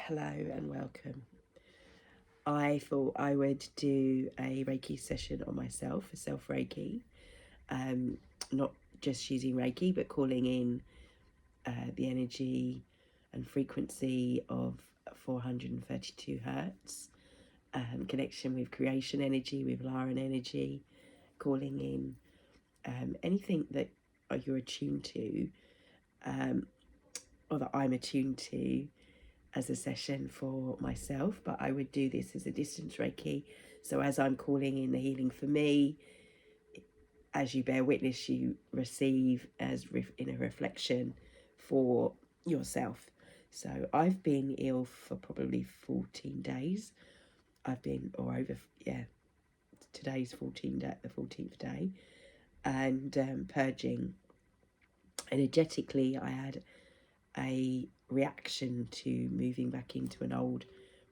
Hello and welcome. I thought I would do a Reiki session on myself, a self Reiki, not just using Reiki, but calling in the energy and frequency of 432 hertz, connection with creation energy, with Laran energy, calling in anything that you're attuned to, or that I'm attuned to, as a session for myself, but I would do this as a distance Reiki. So as I'm calling in the healing for me, as you bear witness, you receive as in a reflection for yourself. So I've been ill for probably 14 days. I've been, or over, today's the 14th day, and purging. Energetically, I had a reaction to moving back into an old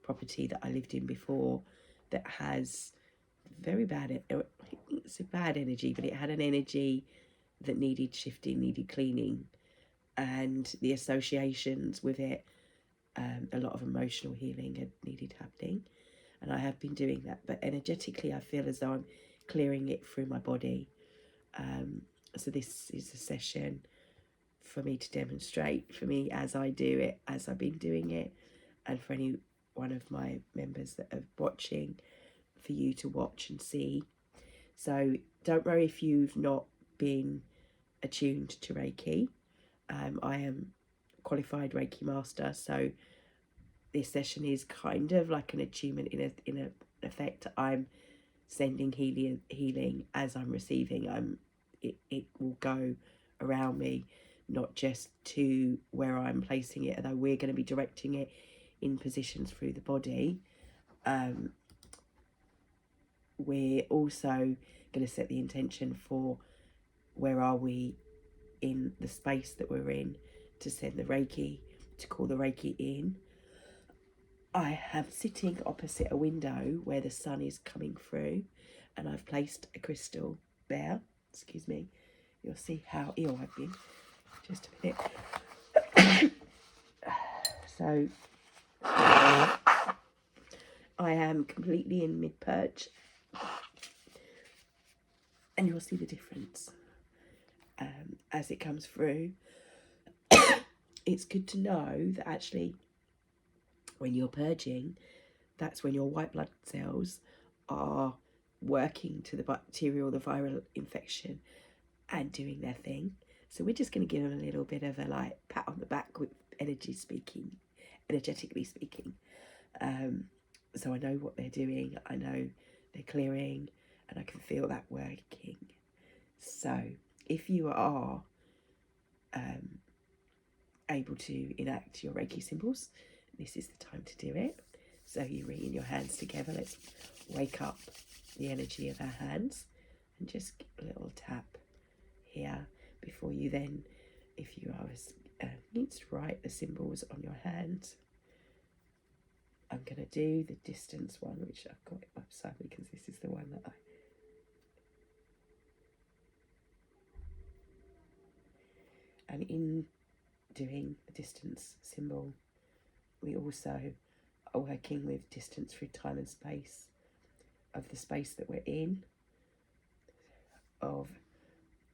property that I lived in before that has very bad, it's a bad energy, but it had an energy that needed shifting, needed cleaning, and the associations with it, a lot of emotional healing had needed happening, and I have been doing that. But energetically, I feel as though I'm clearing it through my body. So this is a session for me to demonstrate, for me as I do it, as I've been doing it, and for any one of my members that are watching, for you to watch and see. So don't worry if you've not been attuned to Reiki. I am a qualified Reiki master, so this session is kind of like an attunement in a effect. I'm sending healing as I'm receiving. It will go around me, not just to where I'm placing it, although we're going to be directing it in positions through the body. We're also going to set the intention for where are we in the space that we're in to send the Reiki, to call the Reiki in. I am sitting opposite a window where the sun is coming through, and I've placed a crystal there. Excuse me. You'll see how ill I've been. Just a minute. So I am completely in mid-purge, and you'll see the difference as it comes through. It's good to know that actually when you're purging, that's when your white blood cells are working to the bacterial, the viral infection, and doing their thing. So we're just going to give them a little bit of a pat on the back with energetically speaking. So I know what they're doing, I know they're clearing, and I can feel that working. So if you are able to enact your Reiki symbols, this is the time to do it. So you bring in your hands together. Let's wake up the energy of our hands and just give a little tap here before you then, if you are needs to write the symbols on your hands. I'm going to do the distance one, which I've got upside because this is the one that and in doing the distance symbol, we also are working with distance through time and space, of the space that we're in, of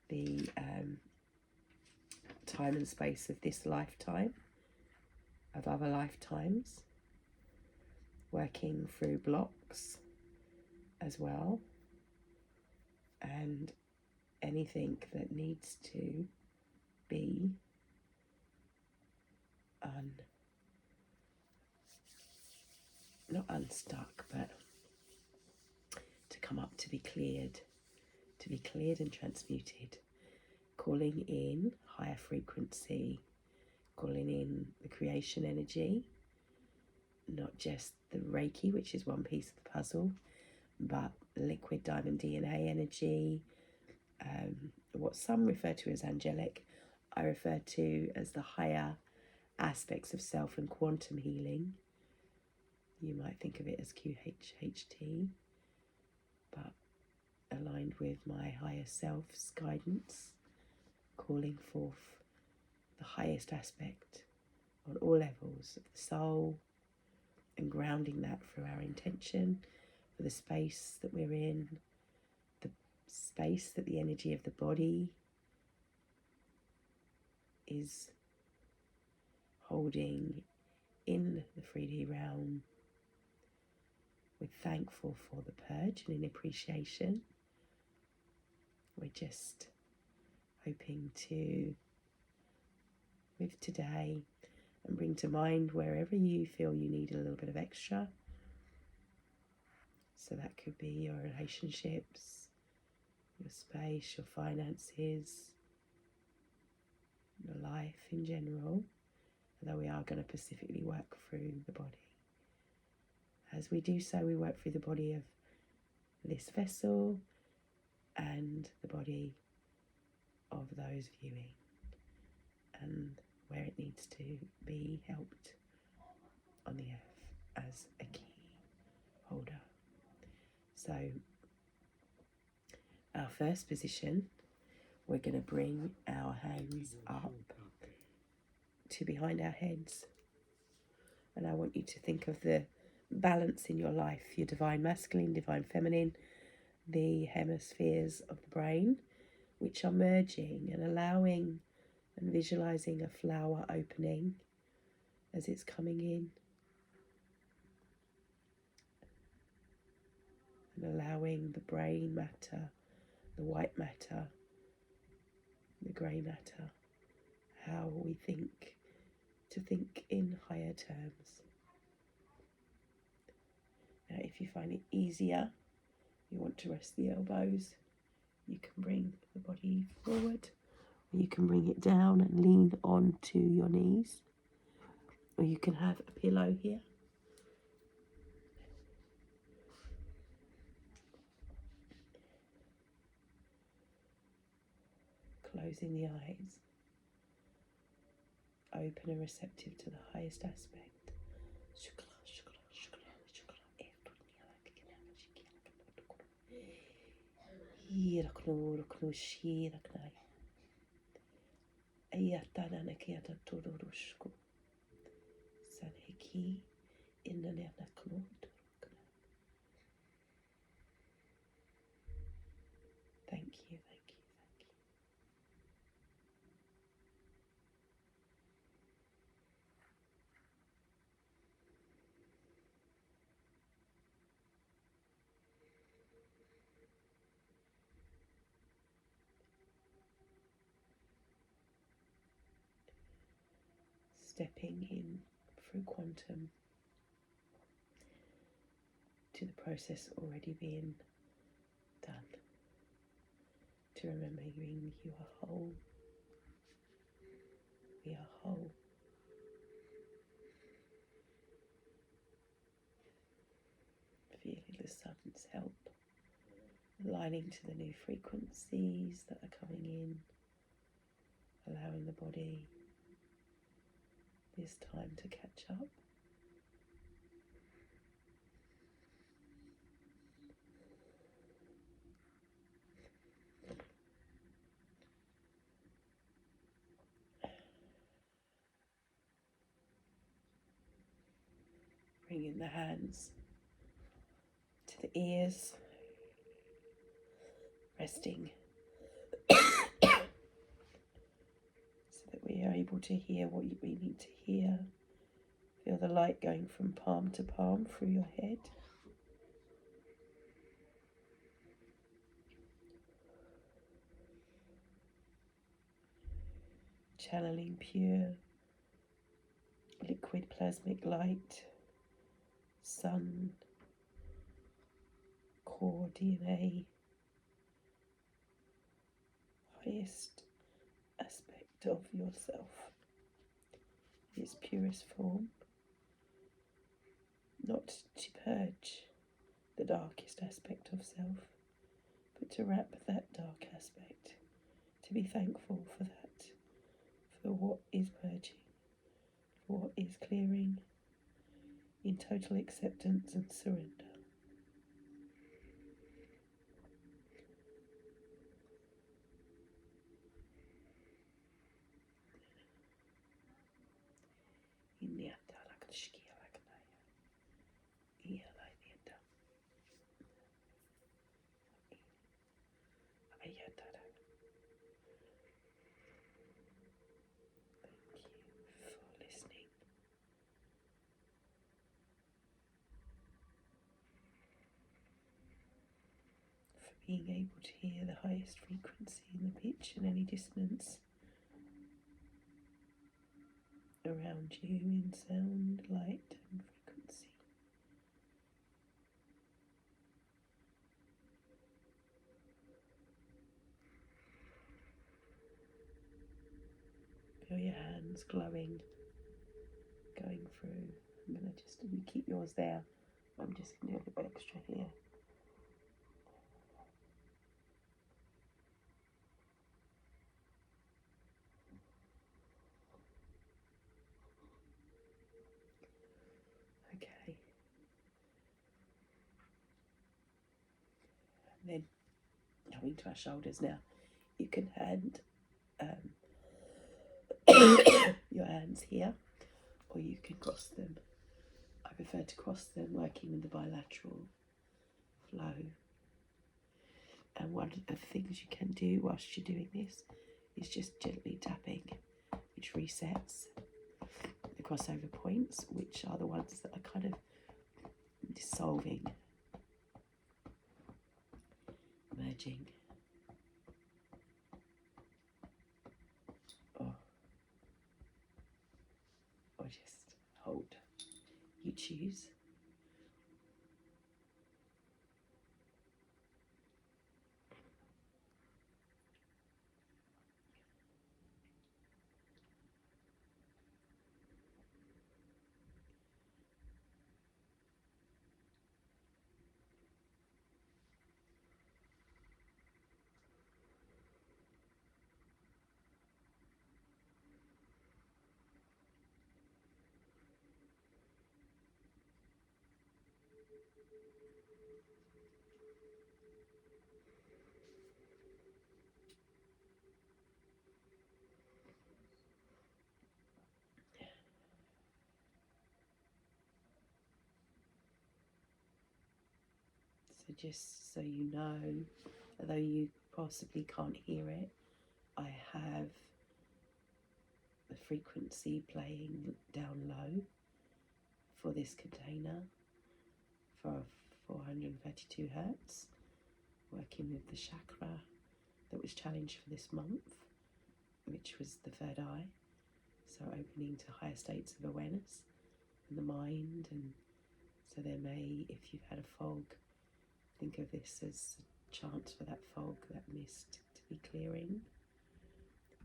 the time and space of this lifetime, of other lifetimes, working through blocks as well, and anything that needs to be not unstuck, but to come up, to be cleared and transmuted, calling in higher frequency, calling in the creation energy, not just the Reiki, which is one piece of the puzzle, but liquid diamond DNA energy, what some refer to as angelic, I refer to as the higher aspects of self and quantum healing. You might think of it as QHHT, but aligned with my higher self's guidance, calling forth the highest aspect on all levels of the soul, and grounding that through our intention for the space that we're in, the space that the energy of the body is holding in the 3D realm. We're thankful for the purge and in appreciation. We're just hoping to live today and bring to mind wherever you feel you need a little bit of extra. So that could be your relationships, your space, your finances, your life in general, although we are going to specifically work through the body. As we do so, we work through the body of this vessel and the body of those viewing, and where it needs to be helped on the earth as a key holder. So our first position, we're going to bring our hands up to behind our heads, and I want you to think of the balance in your life, your divine masculine, divine feminine, the hemispheres of the brain, which are merging and allowing and visualizing a flower opening as it's coming in, and allowing the brain matter, the white matter, the grey matter, how we think, to think in higher terms. Now, if you find it easier, you want to rest the elbows, you can bring the body forward, or you can bring it down and lean onto your knees, or you can have a pillow here. Closing the eyes, open and receptive to the highest aspect. Thank you. Stepping in through quantum to the process already being done, to remembering you are whole, we are whole. Feeling the sun's help, aligning to the new frequencies that are coming in, allowing the body this time to catch up. Bringing the hands to the ears, resting so that we are able to hear what we need to hear. Feel the light going from palm to palm through your head. Channeling pure liquid plasmic light, sun, core DNA, highest aspect of yourself, its purest form, not to purge the darkest aspect of self, but to wrap that dark aspect, to be thankful for that, for what is purging, for what is clearing, in total acceptance and surrender. being able to hear the highest frequency in the pitch and any dissonance around you in sound, light and frequency. Feel your hands glowing, going through. I'm going to just, you keep yours there. I'm just going to do a little extra here. Okay. And then coming to our shoulders now, you can hand your hands here, or you can cross them. I prefer to cross them, working with the bilateral flow. And one of the things you can do whilst you're doing this is just gently tapping, which resets the crossover points, which are the ones that are kind of dissolving, merging. Or just hold. You choose. So just so you know, although you possibly can't hear it, I have the frequency playing down low for this container for 432 hertz, working with the chakra that was challenged for this month, which was the third eye. So opening to higher states of awareness in the mind. And so there may, if you've had a fog, think of this as a chance for that fog, that mist to be clearing,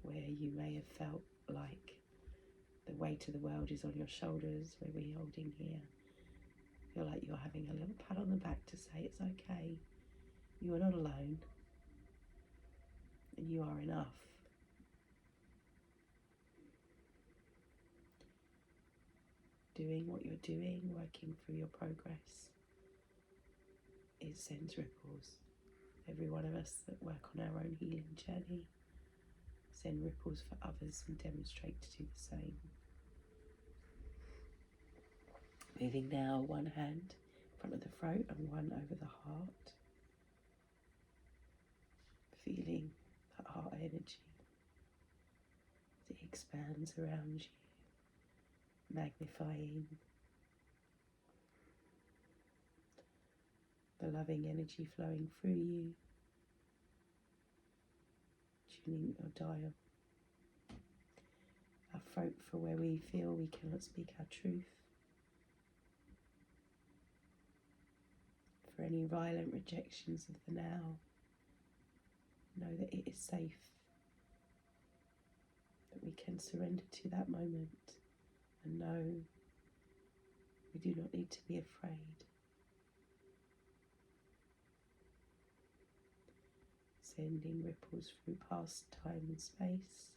where you may have felt like the weight of the world is on your shoulders, where we're holding here. Feel like you're having a little pat on the back to say it's okay, you are not alone, and you are enough. Doing what you're doing, working through your progress, it sends ripples. Every one of us that work on our own healing journey send ripples for others and demonstrate to do the same. Moving now, one hand in front of the throat and one over the heart. Feeling that heart energy as it expands around you, magnifying the loving energy flowing through you, tuning your dial. Our throat for where we feel we cannot speak our truth. For any violent rejections of the now, know that it is safe, that we can surrender to that moment and know we do not need to be afraid. Sending ripples through past time and space,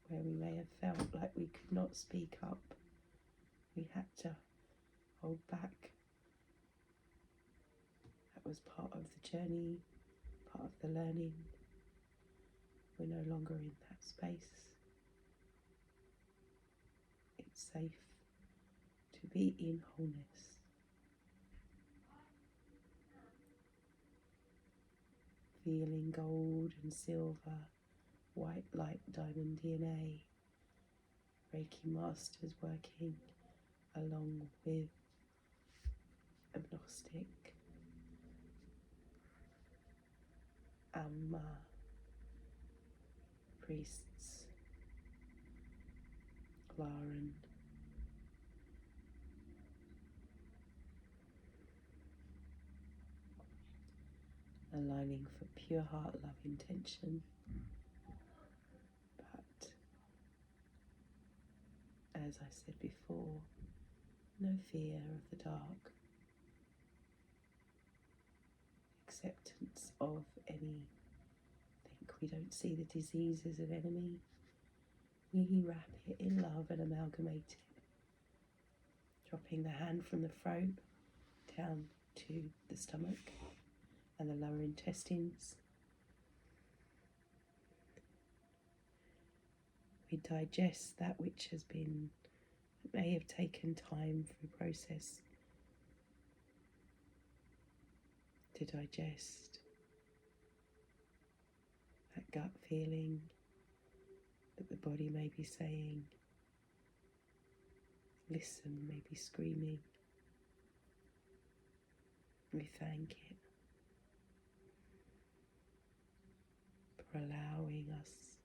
where we may have felt like we could not speak up, we had to hold back. That was part of the journey, part of the learning. We're no longer in that space. It's safe to be in wholeness. Feeling gold and silver, white light diamond DNA, Reiki masters working along with agnostic Amma, priests, Lauren, aligning for pure heart love intention, but as I said before, no fear of the dark, acceptance of anything. We don't see the disease as an enemy. We wrap it in love and amalgamate it, dropping the hand from the throat down to the stomach and the lower intestines. We digest that which may have taken time for the process to digest. That gut feeling that the body may be saying, listen, maybe screaming. We thank it for allowing us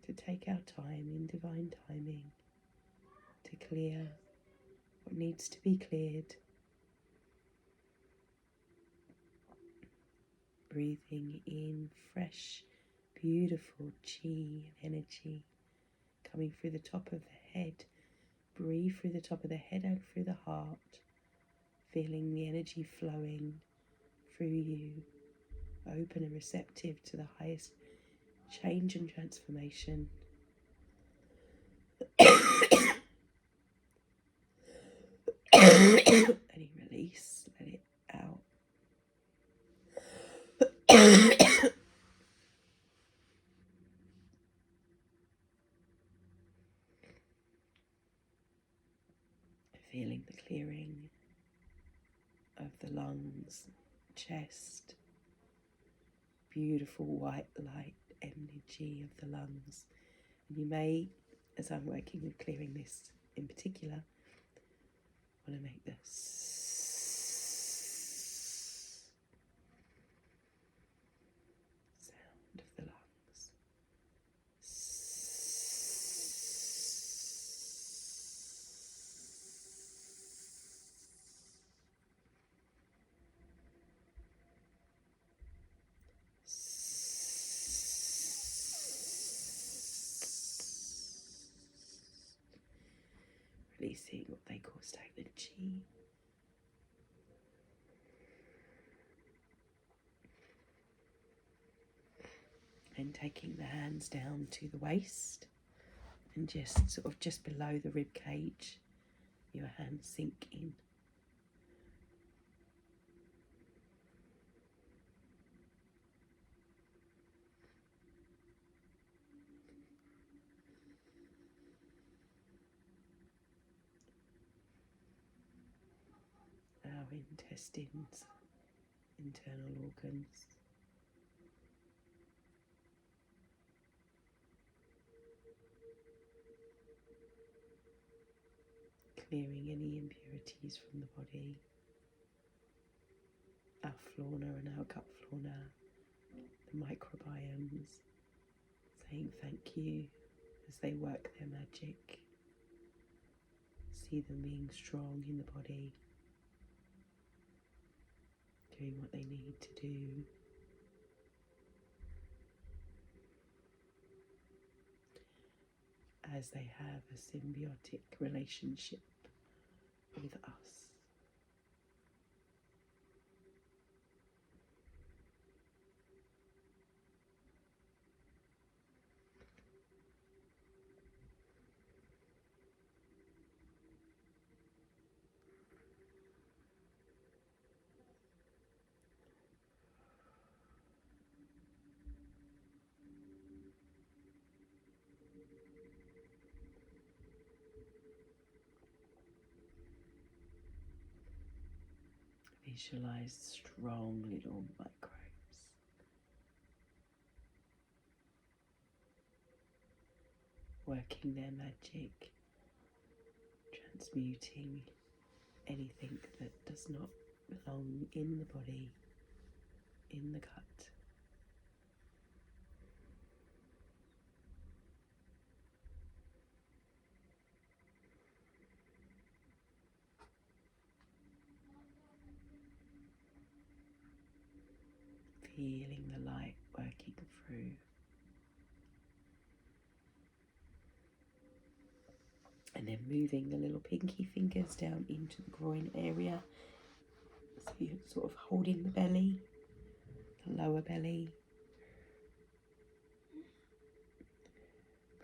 to take our time in divine timing to clear what needs to be cleared. Breathing in fresh, beautiful chi and energy coming through the top of the head. Breathe through the top of the head and through the heart, feeling the energy flowing through you, open and receptive to the highest change and transformation. Any release, let it out. Feeling the clearing of the lungs, chest, beautiful white light energy of the lungs. And you may, as I'm working with clearing this in particular, want to make this sound of the lungs. Releasing what they call stagnant chi. And taking the hands down to the waist and just below the rib cage, your hands sink in. Our intestines, internal organs. Clearing any impurities from the body. Our flora and our gut fauna, the microbiomes, saying thank you as they work their magic. See them being strong in the body, doing what they need to do. As they have a symbiotic relationship with us. Visualize strong little microbes working their magic, transmuting anything that does not belong in the body, in the gut. feeling the light working through. And then moving the little pinky fingers down into the groin area. So you're sort of holding the belly, the lower belly.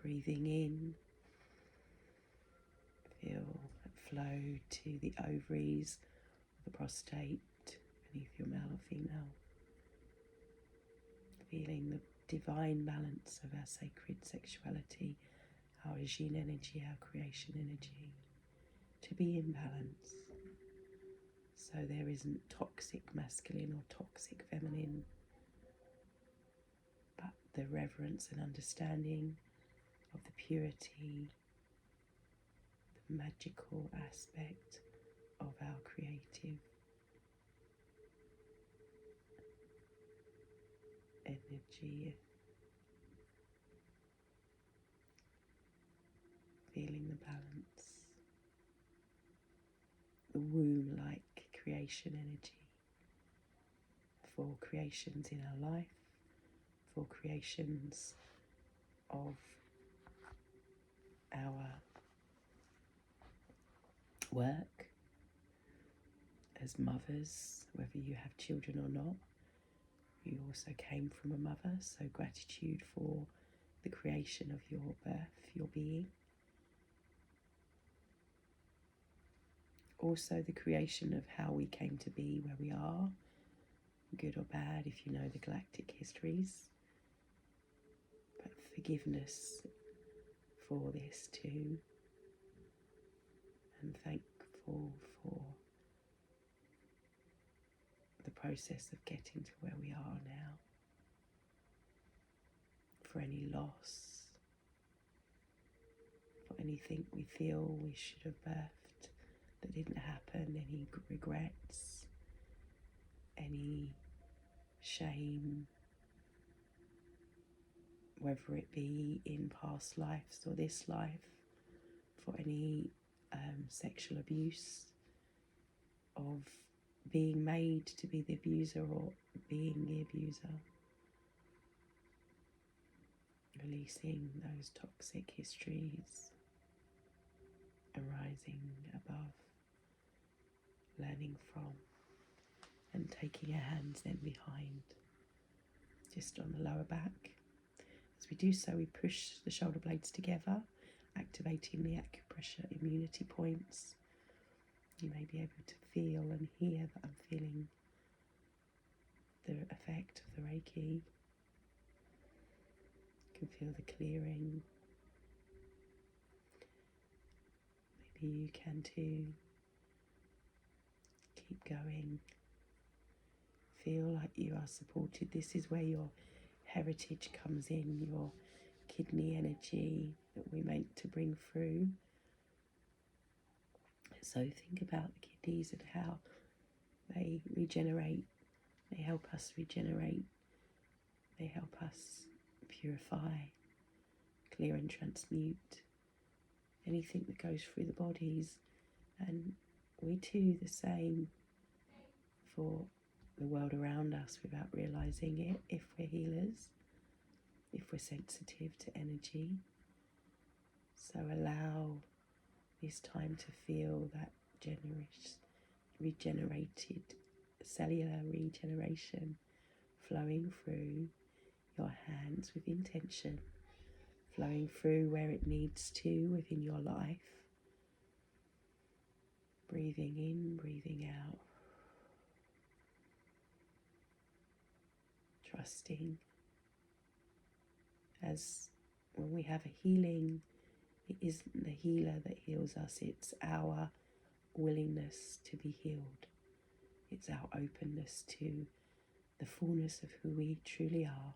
Breathing in. Feel that flow to the ovaries, the prostate, beneath your male or female. Feeling the divine balance of our sacred sexuality, our yin energy, our creation energy, to be in balance. So there isn't toxic masculine or toxic feminine, but the reverence and understanding of the purity, the magical aspect of our creative energy. Feeling the balance, the womb-like creation energy for creations in our life, for creations of our work as mothers, whether you have children or not. You also came from a mother, so gratitude for the creation of your birth, your being. Also the creation of how we came to be where we are, good or bad if you know the galactic histories. But forgiveness for this too, and thankful for the process of getting to where we are now. For any loss, for anything we feel we should have birthed that didn't happen, any regrets, any shame, whether it be in past lives or this life, for any sexual abuse, of being made to be the abuser or being the abuser. Releasing those toxic histories, arising above, learning from, and taking our hands then behind, just on the lower back. As we do so, we push the shoulder blades together, activating the acupressure immunity points. You may be able to feel and hear that I'm feeling the effect of the Reiki. You can feel the clearing. Maybe you can too. Keep going. Feel like you are supported. This is where your heritage comes in, your kidney energy that we're meant to bring through. So think about the kidneys and how they regenerate. They help us regenerate. They help us purify, clear and transmute anything that goes through the bodies. And we too the same for the world around us without realising it, if we're healers, if we're sensitive to energy. So allow this time to feel that generous, regenerated, cellular regeneration flowing through your hands with intention, flowing through where it needs to within your life. Breathing in, breathing out. Trusting, as when we have a healing, it isn't the healer that heals us, it's our willingness to be healed. It's our openness to the fullness of who we truly are.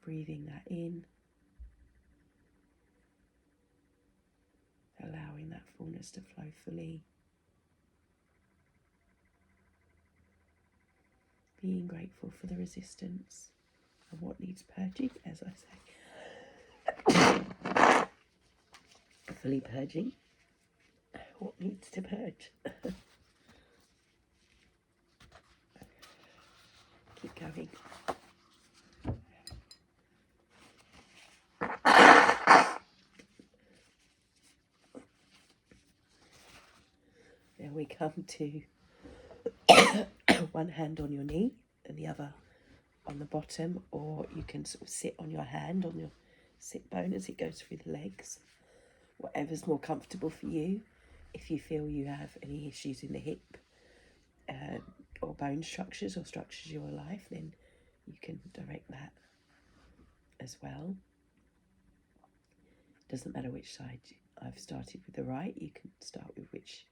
Breathing that in, allowing that fullness to flow fully. Being grateful for the resistance of what needs purging, as I say. Fully purging what needs to purge. going. Now we come to one hand on your knee and the other on the bottom, or you can sort of sit on your hand on your sit bone as it goes through the legs, whatever's more comfortable for you. If you feel you have any issues in the hip or bone structures or structures of your life, then you can direct that as well. Doesn't matter which side. I've started with the right, you can start with whichever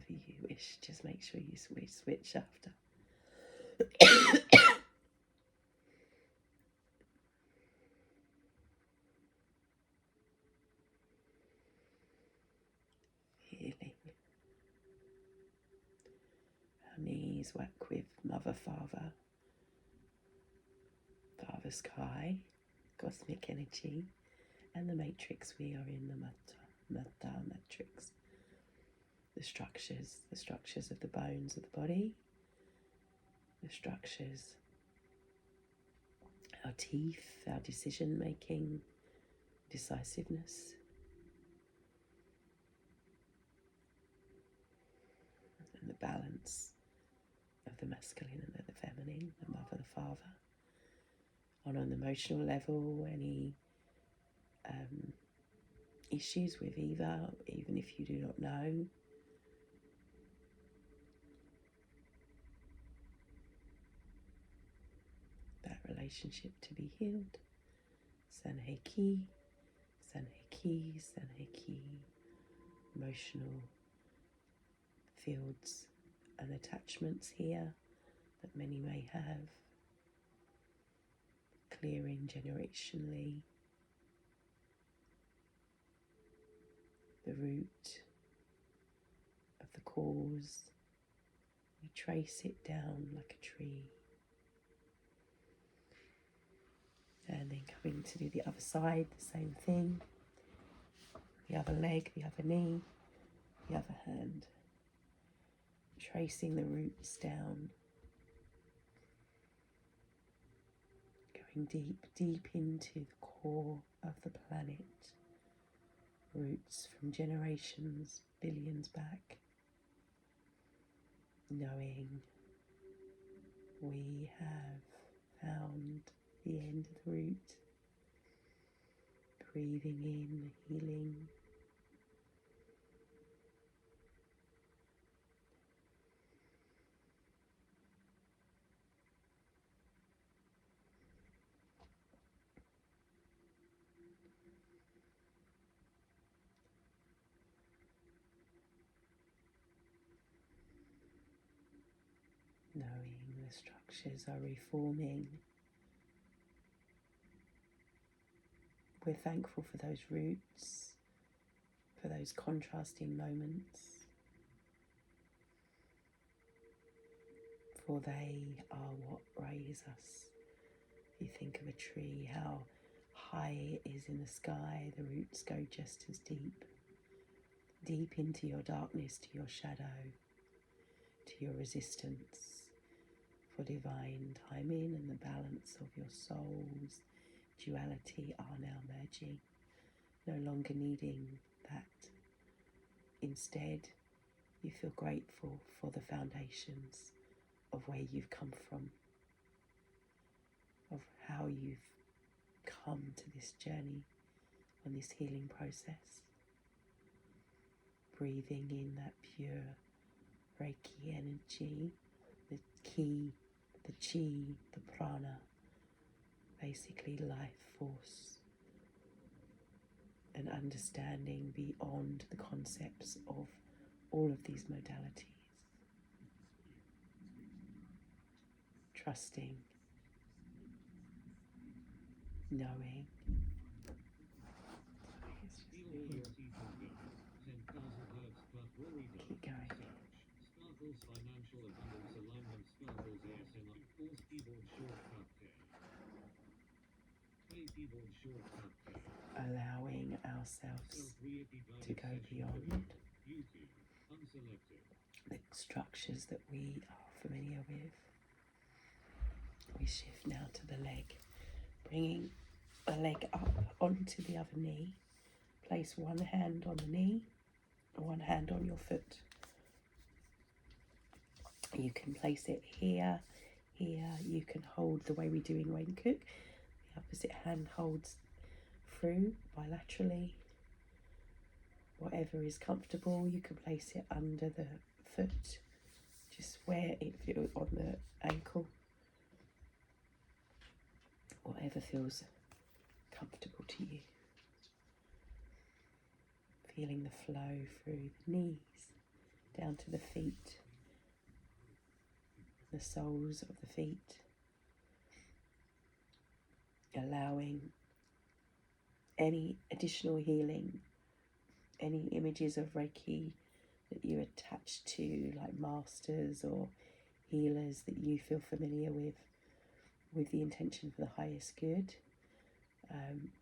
you wish. Just make sure you switch after. Healing. Our knees work with Mother, Father, Father Sky, cosmic energy, and the matrix. We are in the Mata matrix. The structures of the bones of the body, the structures, our teeth, our decision making, decisiveness, and the balance of the masculine and the feminine, the mother, the father. On an emotional level, any issues with either, even if you do not know, that relationship to be healed. Sanheiki, Sanheiki, Sanheiki, emotional fields and attachments here that many may have, clearing generationally the root of the cause. We trace it down like a tree, and then coming to do the other side, the same thing, the other leg, the other knee, the other hand, tracing the roots down, going deep into the core of the planet, roots from generations, billions back, knowing we have found the end of the root, breathing in, healing, knowing the structures are reforming. We're thankful for those roots, for those contrasting moments, for they are what raise us. If you think of a tree, how high it is in the sky, the roots go just as deep into your darkness, to your shadow, to your resistance, for divine timing and the balance of your soul's duality are now merging, no longer needing that. Instead, you feel grateful for the foundations of where you've come from, of how you've come to this journey on this healing process. Breathing in that pure Reiki energy, the ki, the chi, the prana, basically life force, and understanding beyond the concepts of all of these modalities. Trusting, knowing. Keep going. Allowing ourselves to go beyond the structures that we are familiar with, We shift now to the leg, bringing the leg up onto the other knee. Place one hand on the knee, one hand on your foot. You can place it here, here. You can hold the way we do in Wayne Cook. The opposite hand holds through bilaterally. Whatever is comfortable, you can place it under the foot, just where it feels on the ankle. Whatever feels comfortable to you. Feeling the flow through the knees, down to the feet, the soles of the feet. Allowing any additional healing, any images of Reiki that you attach to, like masters or healers that you feel familiar with the intention for the highest good.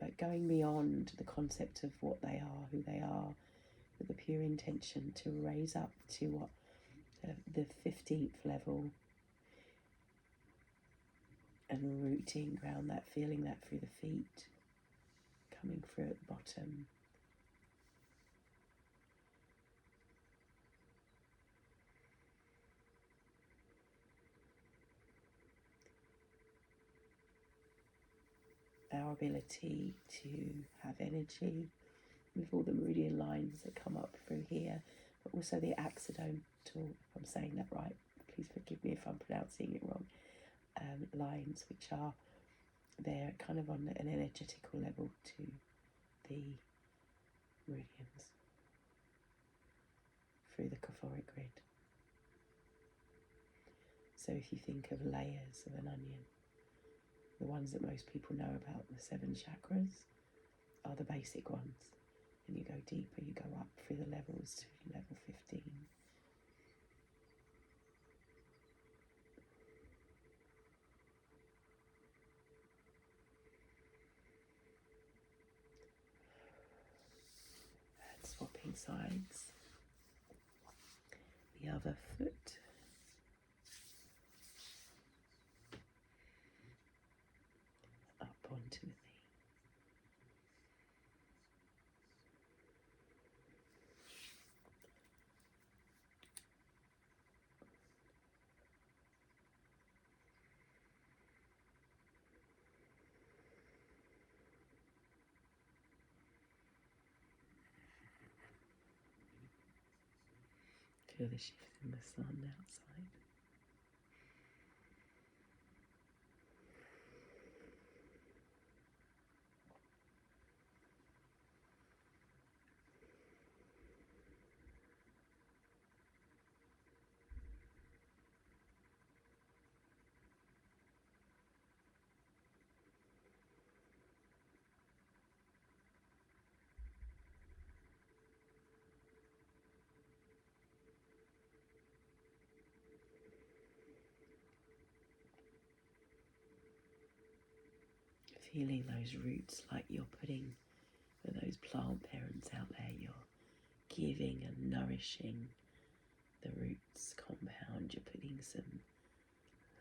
But going beyond the concept of what they are, who they are, with the pure intention to raise up to what the 15th level, and rooting, ground that, feeling that through the feet, coming through at the bottom. Our ability to have energy with all the meridian lines that come up through here, but also the accidental, if I'm saying that right, please forgive me if I'm pronouncing it wrong, lines which are there kind of on an energetical level to the meridians through the Kaphoric grid. So if you think of layers of an onion, the ones that most people know about, the 7 chakras, are the basic ones. And you go deeper, you go up through the levels to level 15. And swapping sides. The other foot. Up onto the knee. Feel the shift in the sun outside. Feeling those roots like you're putting, for those plant parents out there, you're giving and nourishing the roots compound. You're putting some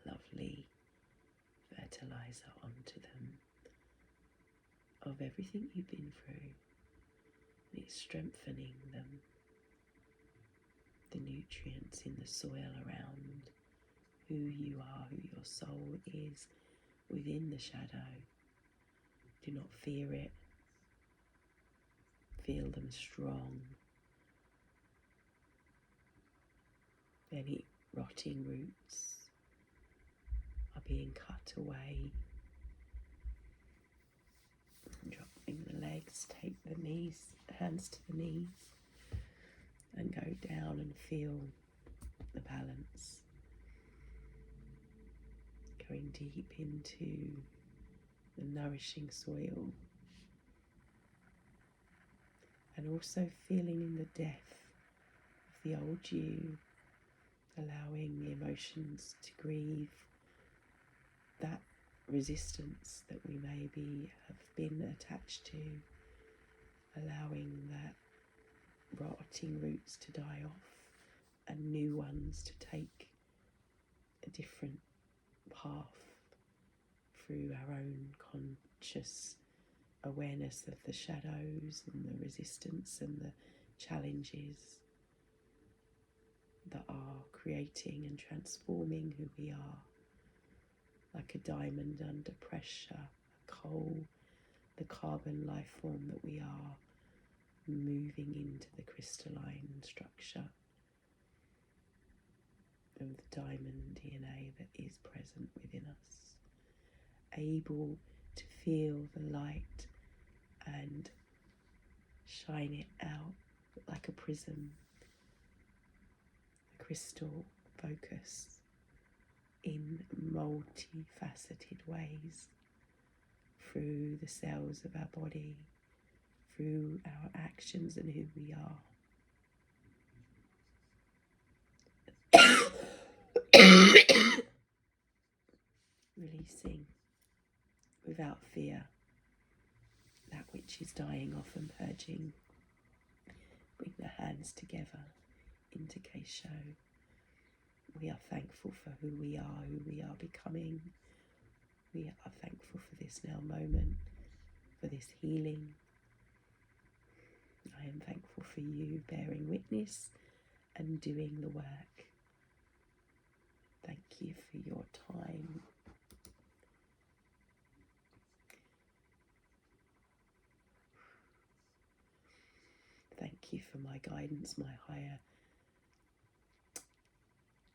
lovely fertilizer onto them of everything you've been through. And it's strengthening them, the nutrients in the soil around who you are, who your soul is within the shadow. Do not fear it. Feel them strong. Any rotting roots are being cut away. Dropping the legs, take the knees, hands to the knees, and go down and feel the balance. Going deep into the nourishing soil, and also feeling in the depth of the old you, allowing the emotions to grieve that resistance that we maybe have been attached to, allowing that rotting roots to die off and new ones to take a different path. through our own conscious awareness of the shadows and the resistance and the challenges that are creating and transforming who we are, like a diamond under pressure, a coal, the carbon life form that we are, moving into the crystalline structure of the diamond DNA that is present within us, able to feel the light and shine it out like a prism, a crystal focus in multifaceted ways through the cells of our body, through our actions and who we are. Releasing without fear that which is dying off and purging. Bring the hands together into Keisho. We are thankful for who we are becoming. We are thankful for this now moment, for this healing. I am thankful for you bearing witness and doing the work. Thank you for your time. Thank you for my guidance, my higher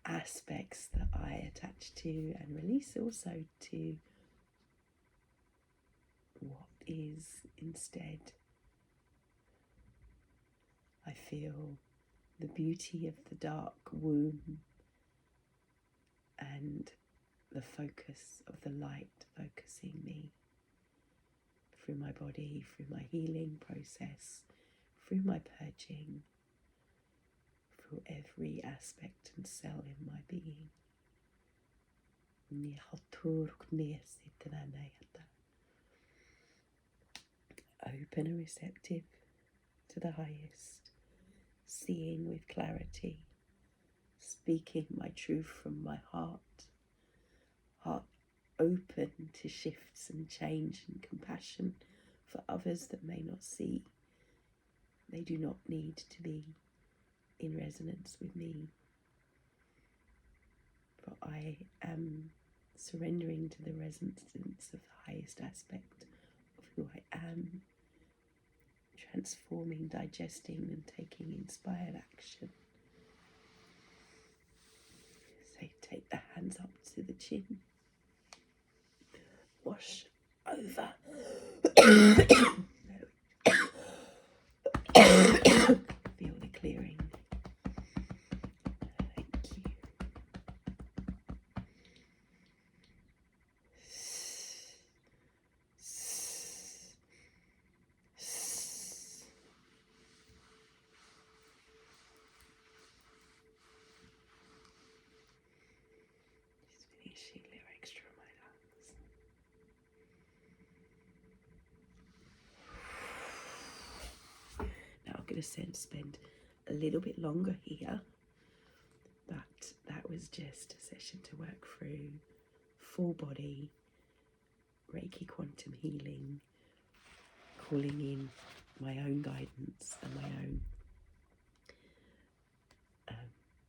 aspects that I attach to and release also to what is instead. I feel the beauty of the dark womb and the focus of the light focusing me through my body, through my healing process, through my purging, through every aspect and cell in my being. Open and receptive to the highest, seeing with clarity, speaking my truth from my heart open to shifts and change and compassion for others that may not see. They do not need to be in resonance with me, for I am surrendering to the resonance of the highest aspect of who I am, transforming, digesting and taking inspired action. So take the hands up to the chin, wash over. Feel the clearing. Thank you. Just finishing a little extra on my lungs. Now I'm going to spend a little bit longer here, but that was just a session to work through full body Reiki quantum healing, calling in my own guidance and my own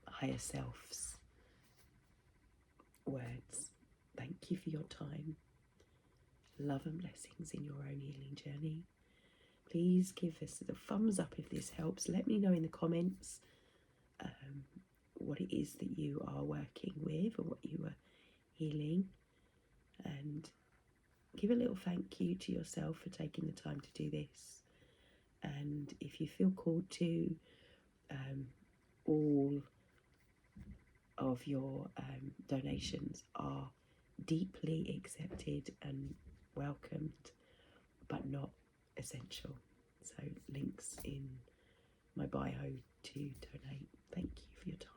higher self's words. Thank you for your time. Love and blessings in your own healing journey. Please give us a thumbs up if this helps. Let me know in the comments what it is that you are working with or what you are healing, and give a little thank you to yourself for taking the time to do this. And if you feel called to, all of your donations are deeply accepted and welcomed, but not essential. So links in my bio to donate. Thank you for your time.